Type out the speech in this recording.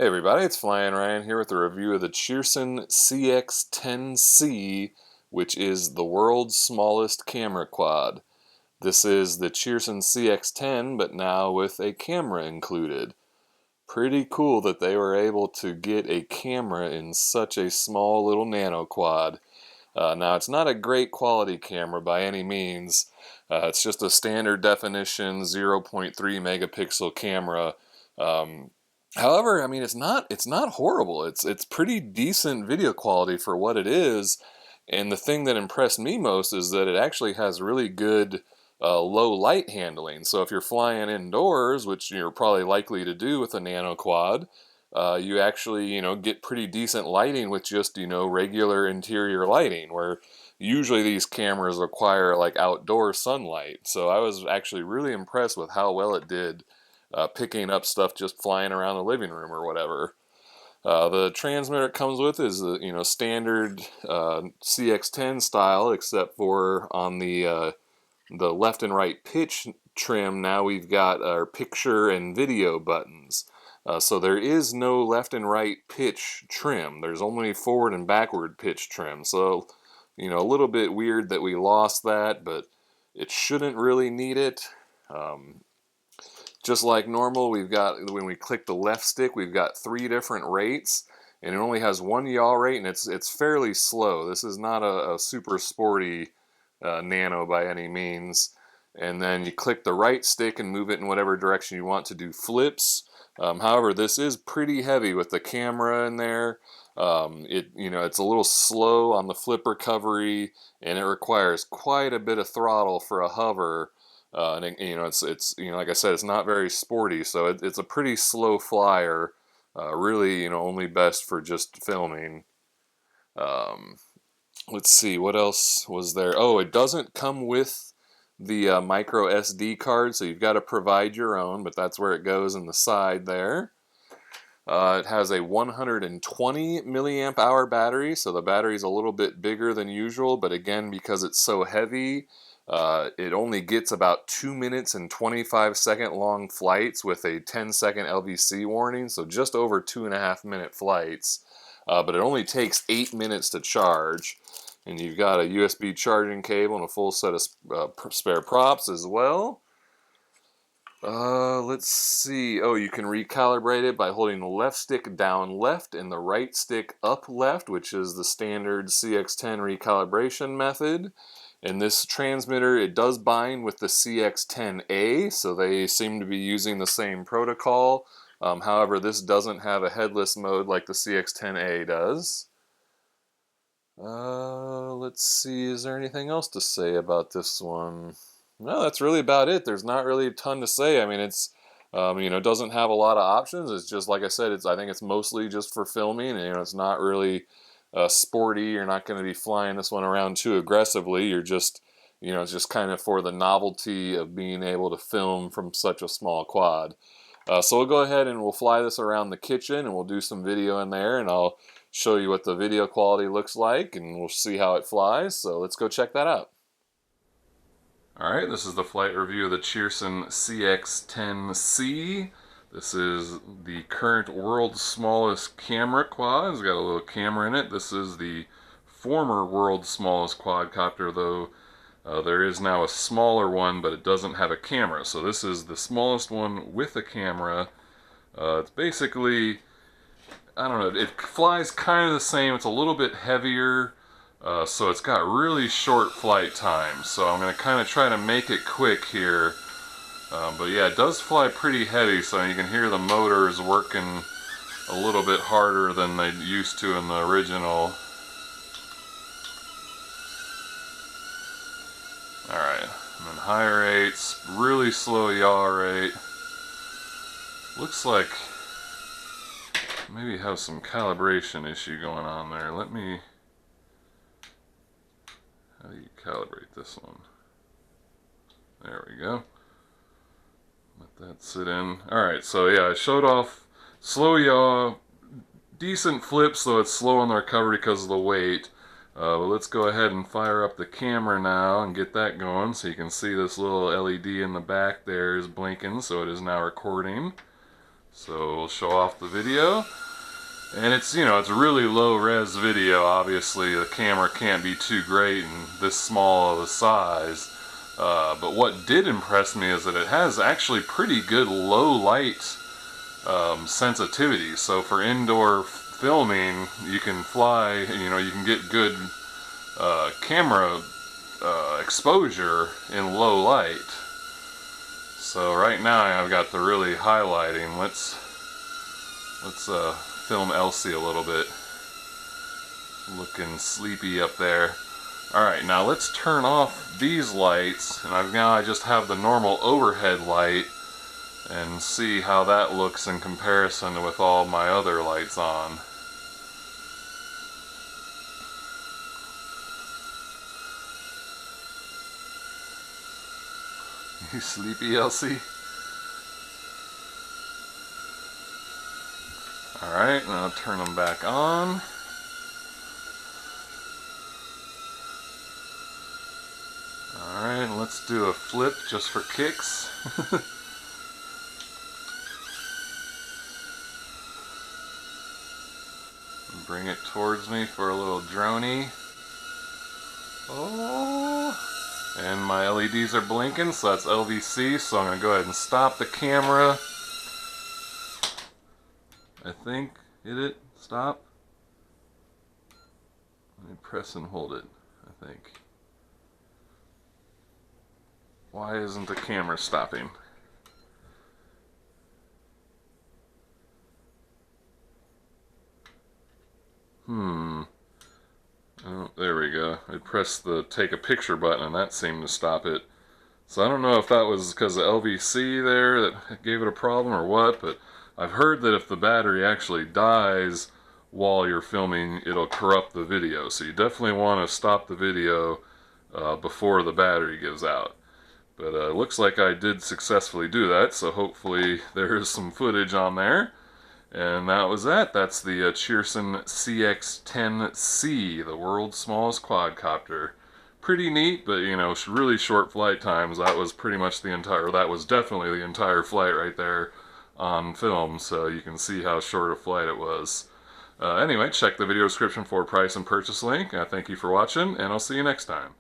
Hey everybody, it's Flyin Ryan here with a review of the Cheerson CX-10C, which is the world's smallest camera quad. This is the Cheerson CX-10, but now with a camera included. Pretty cool that they were able to get a camera in such a small little nano quad. Now, it's not a great quality camera by any means. It's just a standard definition 0.3 megapixel camera. Um, However, I mean it's not horrible. It's pretty decent video quality for what it is. And the thing that impressed me most is that it actually has really good low light handling. So if you're flying indoors, which you're probably likely to do with a nano quad, you actually get pretty decent lighting with just regular interior lighting. Where usually these cameras require like outdoor sunlight. So I was actually really impressed with how well it did. Picking up stuff just flying around the living room or whatever. The transmitter it comes with is standard CX-10 style, except for on the left and right pitch trim. Now we've got our picture and video buttons. So there is no left and right pitch trim. There's only forward and backward pitch trim. So a little bit weird that we lost that, but it shouldn't really need it. Just like normal, we've got, when we click the left stick, we've got 3 different rates, and it only has 1 yaw rate, and it's fairly slow. This is not a super sporty nano by any means. And then you click the right stick and move it in whatever direction you want to do flips. However, this is pretty heavy with the camera in there. It's a little slow on the flip recovery, and it requires quite a bit of throttle for a hover. And it's like I said, it's not very sporty, so it's a pretty slow flyer. Really, only best for just filming. Let's see, what else was there? Oh, it doesn't come with the micro SD card, so you've got to provide your own, but that's where it goes in the side there. It has a 120 milliamp hour battery, so the battery's a little bit bigger than usual, but again, because it's so heavy, it only gets about 2 minutes and 25-second long flights with a 10-second LVC warning, so just over 2.5-minute flights. But it only takes 8 minutes to charge. And you've got a USB charging cable and a full set of spare props as well. Let's see. Oh, you can recalibrate it by holding the left stick down left and the right stick up left, which is the standard CX-10 recalibration method. And this transmitter, it does bind with the CX-10A, so they seem to be using the same protocol. However, this doesn't have a headless mode like the CX-10A does. Let's see, is there anything else to say about this one? No, that's really about it. There's not really a ton to say. I mean, it's, doesn't have a lot of options. It's just, like I said, I think it's mostly just for filming, and, it's not really sporty. You're not going to be flying this one around too aggressively. You're just, it's just kind of for the novelty of being able to film from such a small quad. So we'll go ahead and we'll fly this around the kitchen, and we'll do some video in there, and I'll show you what the video quality looks like, and we'll see how it flies. So let's go check that out. Alright, this is the flight review of the Cheerson CX-10C. This is the current world's smallest camera quad. It's got a little camera in it. This is the former world's smallest quadcopter, though there is now a smaller one, but it doesn't have a camera. So this is the smallest one with a camera. It's basically, I don't know, it flies kind of the same. It's a little bit heavier, so it's got really short flight time. So I'm going to kind of try to make it quick here. But yeah, it does fly pretty heavy, so you can hear the motors working a little bit harder than they used to in the original. Alright, and then high rates, really slow yaw rate. Looks like maybe have some calibration issue going on there. How do you calibrate this one? There we go. Let that sit in. Alright, so yeah, I showed off slow yaw, decent flips, though it's slow on the recovery because of the weight. But let's go ahead and fire up the camera now and get that going, so you can see this little LED in the back there is blinking, so it is now recording. So we'll show off the video. And it's, you know, it's a really low res video. Obviously the camera can't be too great and this small of a size. But what did impress me is that it has actually pretty good low light sensitivity. So for indoor filming, you can fly, you know, you can get good camera exposure in low light. So right now I've got the really highlighting. Let's film Elsie a little bit. Looking sleepy up there. Alright, now let's turn off these lights, and I just have the normal overhead light, and see how that looks in comparison with all my other lights on. You sleepy, Elsie? Alright, now turn them back on. Alright, let's do a flip just for kicks. Bring it towards me for a little droney. Oh! And my LEDs are blinking, so that's LVC, so I'm going to go ahead and stop the camera. I think. Hit it. Stop. Let me press and hold it, I think. Why isn't the camera stopping? Oh, there we go. I pressed the take a picture button and that seemed to stop it. So I don't know if that was because of LVC there that gave it a problem or what, but I've heard that if the battery actually dies while you're filming, it'll corrupt the video. So you definitely want to stop the video before the battery gives out. But it looks like I did successfully do that, so hopefully there is some footage on there. And that was that. That's the Cheerson CX-10C, the world's smallest quadcopter. Pretty neat, but you know, really short flight times. That was pretty much the entire, that was definitely the entire flight right there on film, so you can see how short a flight it was. Anyway, check the video description for price and purchase link. Thank you for watching, and I'll see you next time.